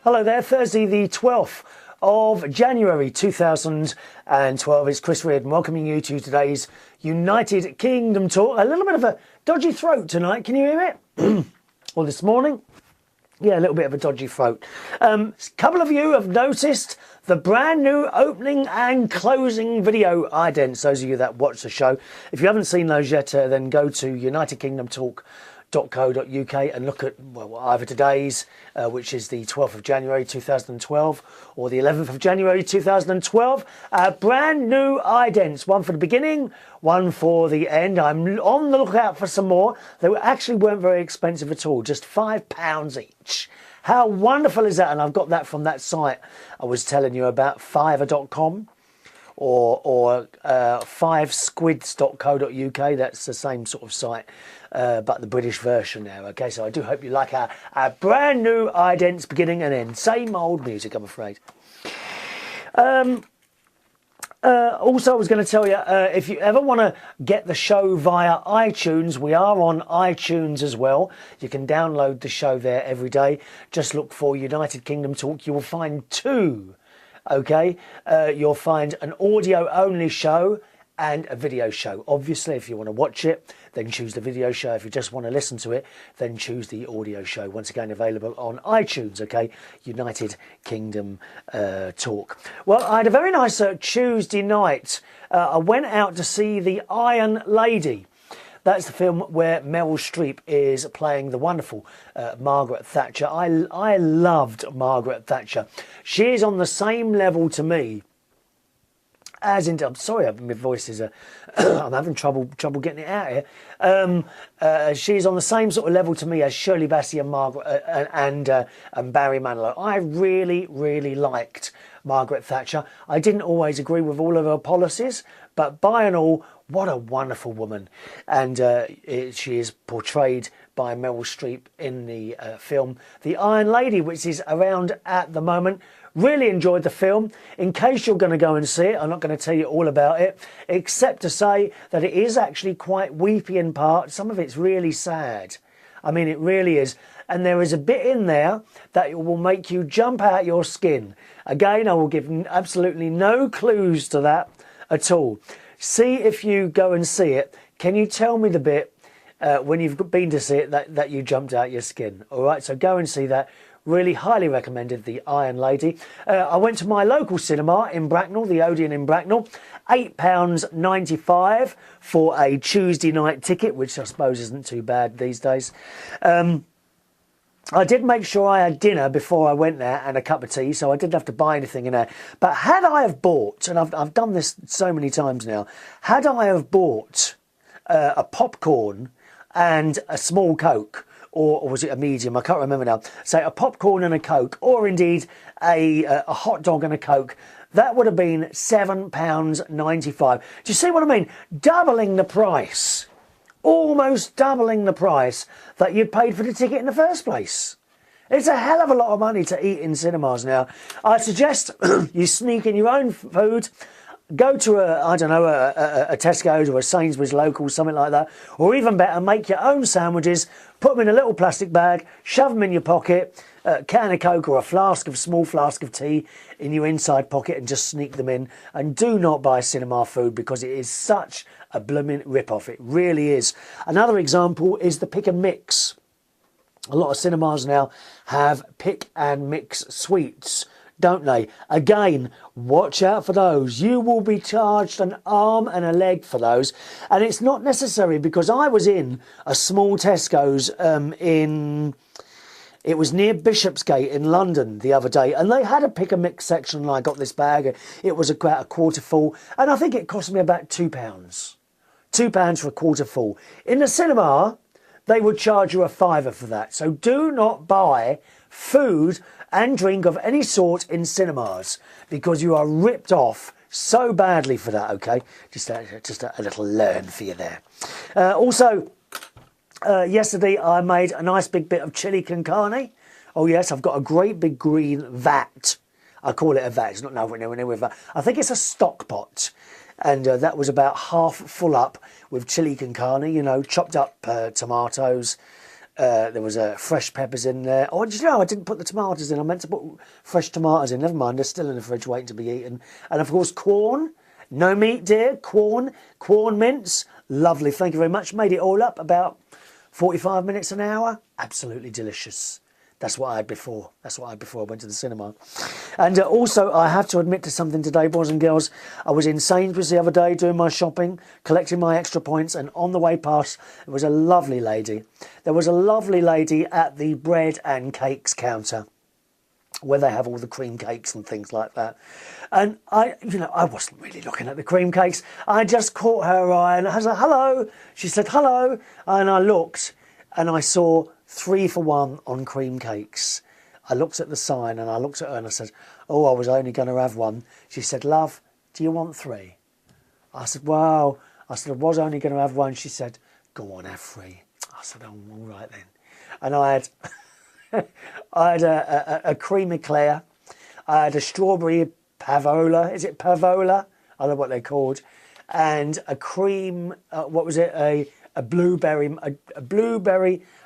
Hello there, Thursday the 12th of January 2012. It's Chris Reardon welcoming you to today's United Kingdom talk. A little bit of a dodgy throat tonight, can you hear it? Or this morning? Yeah, a little bit of a dodgy throat. A couple of you have noticed the brand new opening and closing video idents. Those of you that watch the show. If you haven't seen those yet, then go to unitedkingdomtalk.co.uk and look at either today's, which is the 12th of January 2012, or the 11th of January 2012. Brand new idents, one for the beginning, one for the end. I'm on the lookout for some more. They actually weren't very expensive at all, just £5 each. How wonderful is that? And I've got that from that site I was telling you about, fiverr.com. or 5squids.co.uk. That's the same sort of site, but the British version now. Okay, so I do hope you like our brand new idents, beginning and end. Same old music, I'm afraid. Also, I was going to tell you, if you ever want to get the show via iTunes, we are on iTunes as well. You can download the show there every day. Just look for United Kingdom Talk. You will find two. Okay, you'll find an audio-only show and a video show. Obviously, if you want to watch it, then choose the video show. If you just want to listen to it, then choose the audio show. Once again, available on iTunes, okay? United Kingdom Talk. Well, I had a very nice Tuesday night. I went out to see The Iron Lady. That's the film where Meryl Streep is playing the wonderful Margaret Thatcher. I loved Margaret Thatcher. She is on the same level to me as in... I'm sorry, my voice is... I'm having trouble getting it out here. She's on the same sort of level to me as Shirley Bassey and Margaret and Barry Manilow. I really, really liked Margaret Thatcher. I didn't always agree with all of her policies, but by and all, what a wonderful woman. And she is portrayed by Meryl Streep in the film The Iron Lady, which is around at the moment. Really enjoyed the film. In case you're going to go and see it, I'm not going to tell you all about it, except to say that it is actually quite weepy in parts. Some of it's really sad. I mean, it really is. And there is a bit in there that will make you jump out your skin. Again, I will give absolutely no clues to that at all. See if you go and see it. Can you tell me the bit when you've been to see it that you jumped out your skin? All right, so go and see that. Really highly recommended The Iron Lady. I went to my local cinema in Bracknell, the Odeon in Bracknell. £8.95 for a Tuesday night ticket, which I suppose isn't too bad these days. I did make sure I had dinner before I went there and a cup of tea, so I didn't have to buy anything in there. But had I have bought, and I've done this so many times now, had I have bought a popcorn and a small Coke, or was it a medium? I can't remember now. Say a popcorn and a Coke, or indeed a hot dog and a Coke, that would have been £7.95. Do you see what I mean? Doubling the price. Almost doubling the price that you paid for the ticket in the first place. It's a hell of a lot of money to eat in cinemas now. I suggest you sneak in your own food, go to a Tesco's or a Sainsbury's local, something like that, or even better, make your own sandwiches, put them in a little plastic bag, shove them in your pocket, a can of Coke or a small flask of tea in your inside pocket, and just sneak them in. And do not buy cinema food, because it is such a blooming rip-off. It really is. Another example is the pick and mix. A lot of cinemas now have pick and mix suites, don't they? Again, watch out for those. You will be charged an arm and a leg for those. And it's not necessary, because I was in a small Tesco's it was near Bishopsgate in London the other day, and they had a pick and mix section, and I got this bag. It was about a quarter full, and I think it cost me about £2. £2 for a quarter full. In the cinema, they would charge you a fiver for that. So do not buy food and drink of any sort in cinemas, because you are ripped off so badly for that, okay? Just a little learn for you there. Yesterday I made a nice big bit of chili con carne. Oh yes, I've got a great big green vat. I call it a vat, it's not nowhere near with that. I think it's a stock pot. And that was about half full up with chili con carne, you know, chopped up tomatoes, There was fresh peppers in there. Oh, did you know I didn't put the tomatoes in? I meant to put fresh tomatoes in. Never mind, they're still in the fridge waiting to be eaten. And of course, corn. No meat, dear. Corn mince. Lovely. Thank you very much. Made it all up about 45 minutes, an hour. Absolutely delicious. That's what I had before. That's what I had before I went to the cinema. And also, I have to admit to something today, boys and girls. I was in Sainsbury's the other day doing my shopping, collecting my extra points, and on the way past, there was a lovely lady. There was a lovely lady at the bread and cakes counter, where they have all the cream cakes and things like that. And I wasn't really looking at the cream cakes. I just caught her eye and I was like, hello. She said, hello. And I looked and I saw 3 for 1 on cream cakes. I looked at the sign and I looked at her and I said, oh, I was only going to have 1. She said, love, do you want 3? I said, wow. I said, I was only going to have 1. She said, go on, have 3. I said, oh, all right then. And I had a cream eclair. I had a strawberry pavola. Is it pavola? I don't know what they're called. And a cream, what was it? A blueberry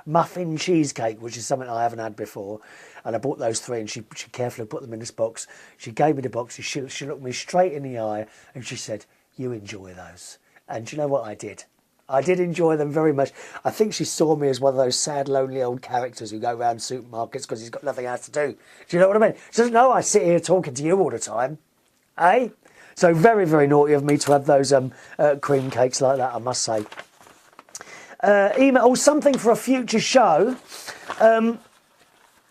muffin cheesecake, which is something I haven't had before. And I bought those 3 and she carefully put them in this box. She gave me the box. She looked me straight in the eye and she said, you enjoy those. And do you know what I did? I did enjoy them very much. I think she saw me as one of those sad, lonely old characters who go around supermarkets because he's got nothing else to do. Do you know what I mean? She doesn't know I sit here talking to you all the time. Eh? So very, very naughty of me to have those cream cakes like that, I must say. Email something for a future show.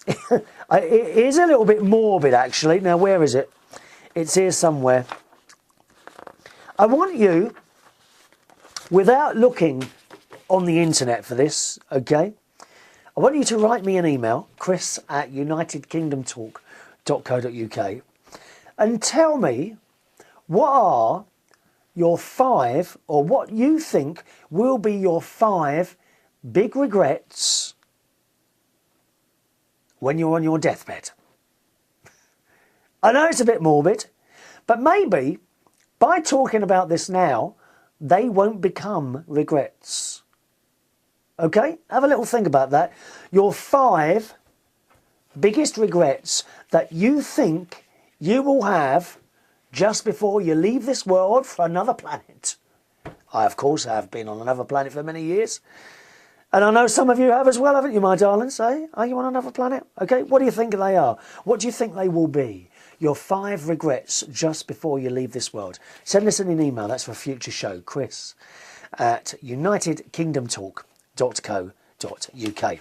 It is a little bit morbid, actually. Now, where is it? It's here somewhere. I want you, without looking on the internet for this, okay, I want you to write me an email, chris@unitedkingdomtalk.co.uk, and tell me what are your 5, or what you think will be your 5 big regrets when you're on your deathbed. I know it's a bit morbid, but maybe by talking about this now, they won't become regrets. Okay? Have a little think about that. Your 5 biggest regrets that you think you will have just before you leave this world for another planet. I, of course, have been on another planet for many years. And I know some of you have as well, haven't you, my darlings? Eh? Are you on another planet? Okay, what do you think they are? What do you think they will be? Your 5 regrets just before you leave this world. Send us an email. That's for a future show. chris@unitedkingdomtalk.co.uk.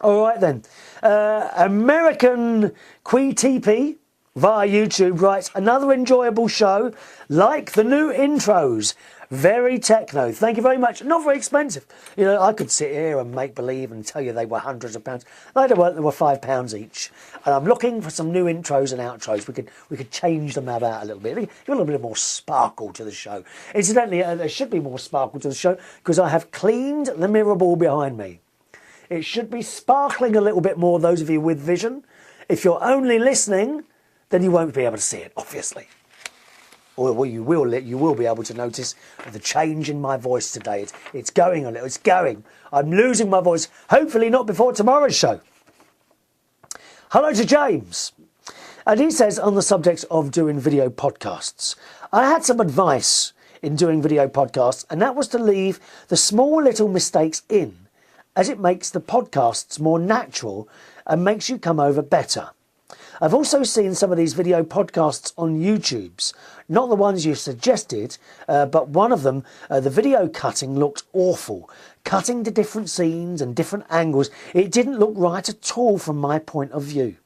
All right, then. American Quee TP via YouTube writes, another enjoyable show, like the new intros. Very techno. Thank you very much. Not very expensive. You know, I could sit here and make believe and tell you they were hundreds of pounds. They weren't. They were £5 each. And I'm looking for some new intros and outros. We could change them about a little bit. Give a little bit more sparkle to the show. Incidentally, there should be more sparkle to the show because I have cleaned the mirror ball behind me. It should be sparkling a little bit more, those of you with vision. If you're only listening, then you won't be able to see it, obviously. Or you will be able to notice the change in my voice today. It's going a little. It's going. I'm losing my voice. Hopefully not before tomorrow's show. Hello to James. And he says, on the subject of doing video podcasts, I had some advice in doing video podcasts, and that was to leave the small little mistakes in, as it makes the podcasts more natural and makes you come over better. I've also seen some of these video podcasts on YouTube's, not the ones you suggested, but one of them, the video cutting looked awful. Cutting to different scenes and different angles, it didn't look right at all from my point of view.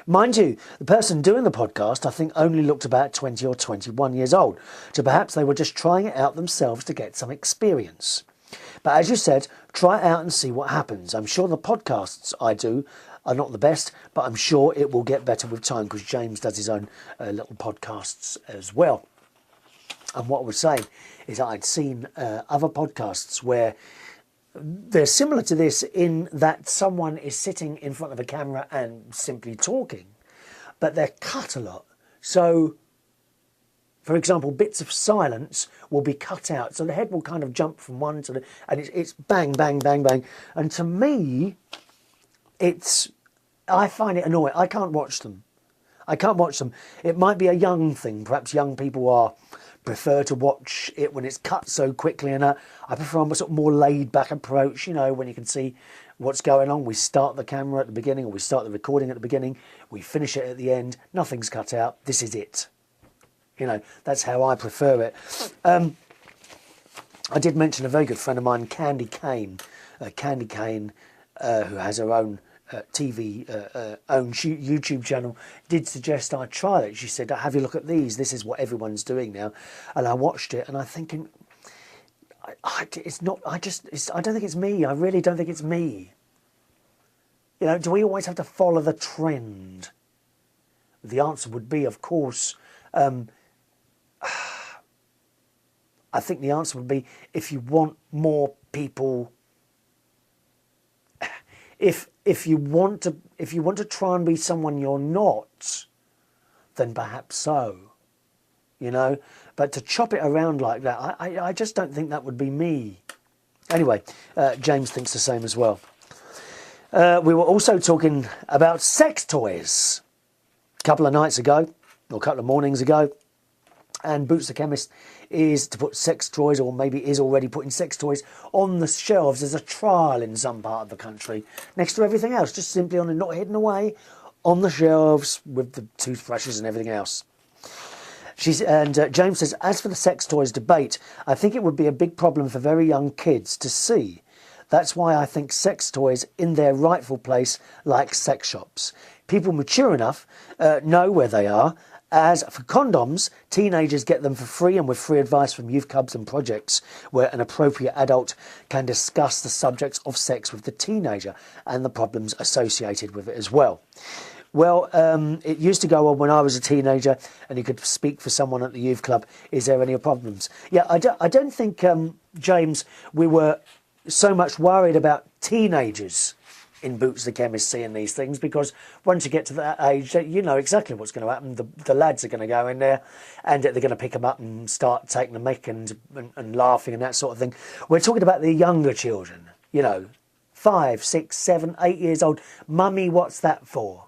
Mind you, the person doing the podcast, I think, only looked about 20 or 21 years old, so perhaps they were just trying it out themselves to get some experience. But as you said, try it out and see what happens. I'm sure the podcasts I do are not the best, but I'm sure it will get better with time because James does his own little podcasts as well. And what I was saying is I'd seen other podcasts where they're similar to this in that someone is sitting in front of a camera and simply talking, but they're cut a lot. So For example, bits of silence will be cut out. So the head will kind of jump from one to the... And it's bang, bang, bang, bang. And to me, I find it annoying. I can't watch them. I can't watch them. It might be a young thing. Perhaps young people prefer to watch it when it's cut so quickly. And I prefer a sort of more laid-back approach, you know, when you can see what's going on. We start the camera at the beginning, or we start the recording at the beginning. We finish it at the end. Nothing's cut out. This is it. You know, that's how I prefer it. I did mention a very good friend of mine, Candy Kane, who has her own own YouTube channel, did suggest I try it. She said, have you look at these. This is what everyone's doing now. And I watched it, and I'm thinking, I don't think it's me. I really don't think it's me. You know, do we always have to follow the trend? The answer would be, of course, I think the answer would be, if you want more people, if you want to try and be someone you're not, then perhaps so, you know. But to chop it around like that, I just don't think that would be me. Anyway, James thinks the same as well. We were also talking about sex toys a couple of nights ago, or a couple of mornings ago. And Boots the Chemist is to put sex toys, or maybe is already putting sex toys on the shelves as a trial in some part of the country, next to everything else, just simply on and not hidden away on the shelves with the toothbrushes and everything else. James says, as for the sex toys debate, I think it would be a big problem for very young kids to see. That's why I think sex toys in their rightful place, like sex shops. People mature enough know where they are. As for condoms, teenagers get them for free and with free advice from youth clubs and projects where an appropriate adult can discuss the subjects of sex with the teenager and the problems associated with it as well. Well, it used to go on when I was a teenager, and you could speak for someone at the youth club. Is there any problems? Yeah, I don't think, James, we were so much worried about teenagers in Boots the Chemist seeing these things, because once you get to that age, you know exactly what's going to happen. The lads are going to go in there and they're going to pick them up and start taking the mick and laughing and that sort of thing. We're talking about the younger children, you know, 5, 6, 7, 8 years old. Mummy, what's that for?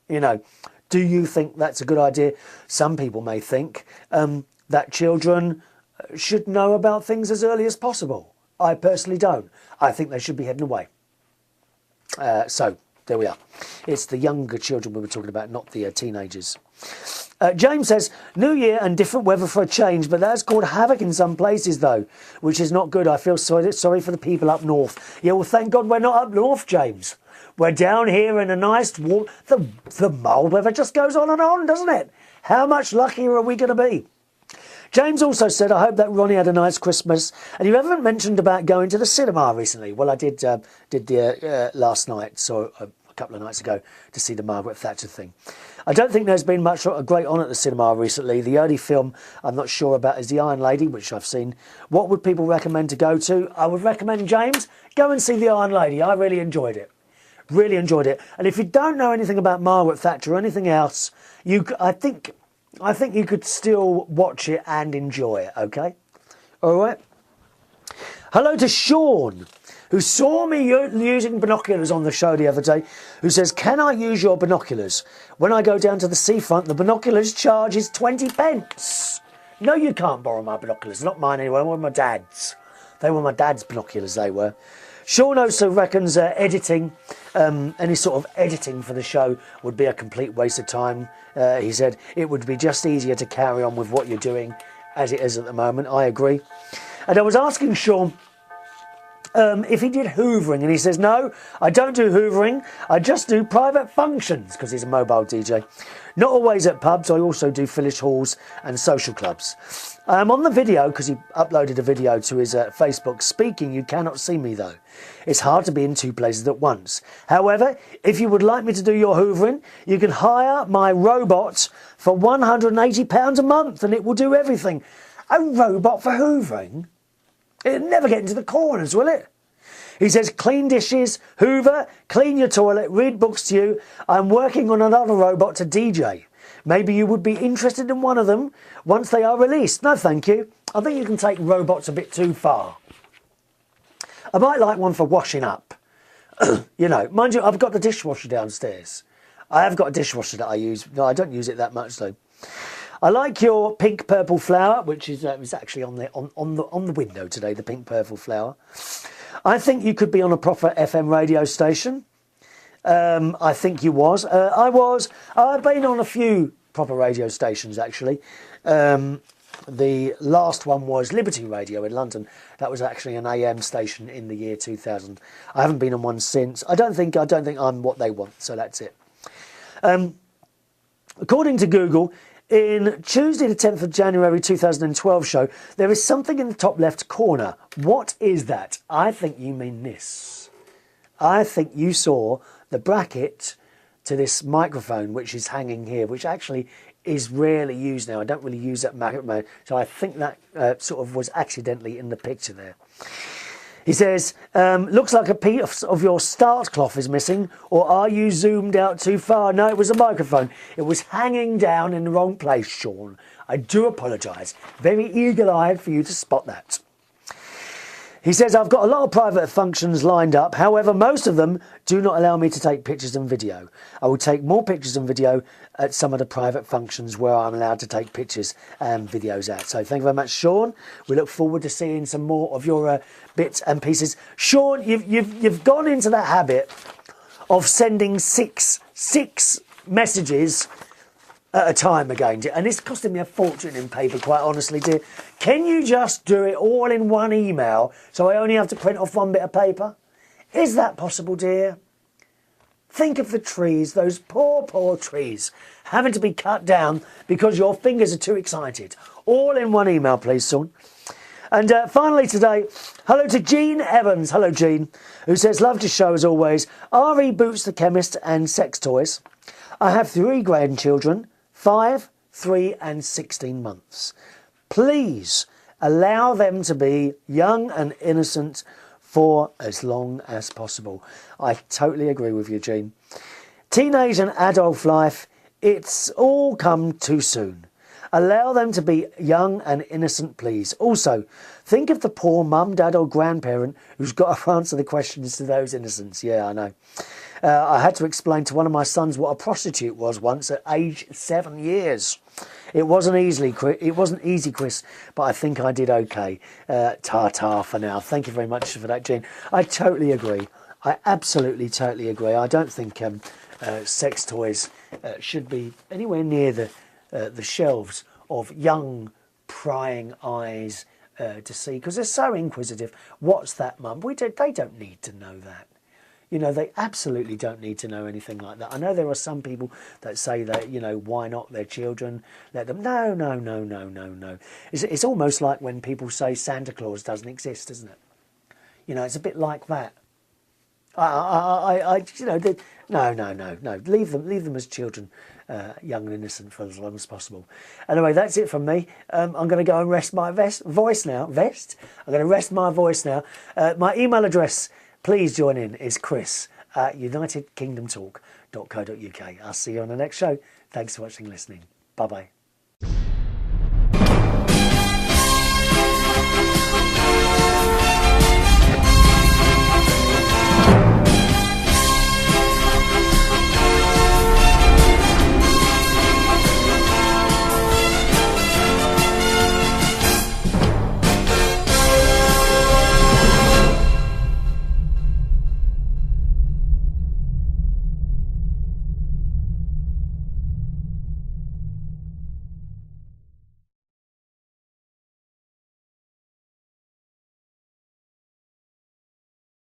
You know, do you think that's a good idea? Some people may think that children should know about things as early as possible. I personally don't. I think they should be heading away. So, there we are. It's the younger children we were talking about, not the teenagers. James says, New Year and different weather for a change, but that's caused havoc in some places, though, which is not good. I feel sorry for the people up north. Yeah, well, thank God we're not up north, James. We're down here in a nice warm... The mild weather just goes on and on, doesn't it? How much luckier are we going to be? James also said, I hope that Ronnie had a nice Christmas. And you haven't mentioned about going to the cinema recently. Well, I did last night, so a couple of nights ago, to see the Margaret Thatcher thing. I don't think there's been much great on at the cinema recently. The only film I'm not sure about is The Iron Lady, which I've seen. What would people recommend to go to? I would recommend, James, go and see The Iron Lady. I really enjoyed it. Really enjoyed it. And if you don't know anything about Margaret Thatcher or anything else, I think you could still watch it and enjoy it, okay? All right? Hello to Sean, who saw me using binoculars on the show the other day, who says, can I use your binoculars? When I go down to the seafront, the binoculars charge is 20 pence. No, you can't borrow my binoculars. Not mine anyway, they were my dad's. They were my dad's binoculars, they were. Sean also reckons editing, any sort of editing for the show would be a complete waste of time. He said it would be just easier to carry on with what you're doing as it is at the moment. I agree. And I was asking Sean if he did hoovering, and he says, no, I don't do hoovering. I just do private functions, because he's a mobile DJ. Not always at pubs. I also do village halls and social clubs. On the video, because he uploaded a video to his Facebook, speaking, you cannot see me though. It's hard to be in two places at once. However, if you would like me to do your hoovering, you can hire my robot for £180 a month and it will do everything. A robot for hoovering? It'll never get into the corners, will it? He says, clean dishes, hoover, clean your toilet, read books to you. I'm working on another robot to DJ. Maybe you would be interested in one of them once they are released. No, thank you. I think you can take robots a bit too far. I might like one for washing up. You know, mind you, I've got the dishwasher downstairs. I have got a dishwasher that I use. No, I don't use it that much though. I like your pink purple flower, which is actually on the window today. The pink purple flower. I think you could be on a proper FM radio station. I think you was. I was. I've been on a few proper radio stations actually. The last one was Liberty Radio in London. That was actually an AM station in the year 2000. I haven't been on one since. I don't think I'm what they want. So that's it. According to Google, in Tuesday the 10th of January 2012 show, there is something in the top left corner. What is that? I think you mean this. I think you saw the bracket to this microphone, which is hanging here, which actually is rarely used now. I don't really use that microphone, so I think that sort of was accidentally in the picture there. He says, looks like a piece of your start cloth is missing, or are you zoomed out too far? No, it was a microphone. It was hanging down in the wrong place, Sean. I do apologise. Very eagle-eyed for you to spot that. He says, I've got a lot of private functions lined up. However, most of them do not allow me to take pictures and video. I will take more pictures and video at some of the private functions where I'm allowed to take pictures and videos at. So thank you very much, Sean. We look forward to seeing some more of your bits and pieces. Sean, you've gone into that habit of sending six messages at a time again, dear. And it's costing me a fortune in paper, quite honestly, dear. Can you just do it all in one email so I only have to print off one bit of paper? Is that possible, dear? Think of the trees, those poor trees, having to be cut down because your fingers are too excited. All in one email, please, son. And finally today, hello to Jean Evans. Hello, Jean, who says, love to show as always. RE Boots the Chemist and Sex Toys. I have 3 grandchildren, 5, 3 and 16 months. Please allow them to be young and innocent for as long as possible. I totally agree with you, Jean. Teenage and adult life, it's all come too soon. Allow them to be young and innocent, please. Also, think of the poor mum, dad or grandparent who's got to answer the questions to those innocents. Yeah, I know. I had to explain to one of my sons what a prostitute was once at age 7 years. It wasn't easy, Chris, but I think I did okay. Ta-ta for now. Thank you very much for that, Jean. I totally agree. I absolutely, totally agree. I don't think sex toys should be anywhere near the shelves of young, prying eyes to see, because they're so inquisitive. What's that, Mum? They don't need to know that. You know, they absolutely don't need to know anything like that. I know there are some people that say that, you know, why not their children? Let them... No. It's almost like when people say Santa Claus doesn't exist, isn't it? You know, it's a bit like that. You know, no. Leave them as children, young and innocent for as long as possible. Anyway, that's it from me. I'm going to go and rest my voice now. I'm going to rest my voice now. My email address, please join in, is chris@unitedkingdomtalk.co.uk. I'll see you on the next show. Thanks for watching and listening. Bye-bye.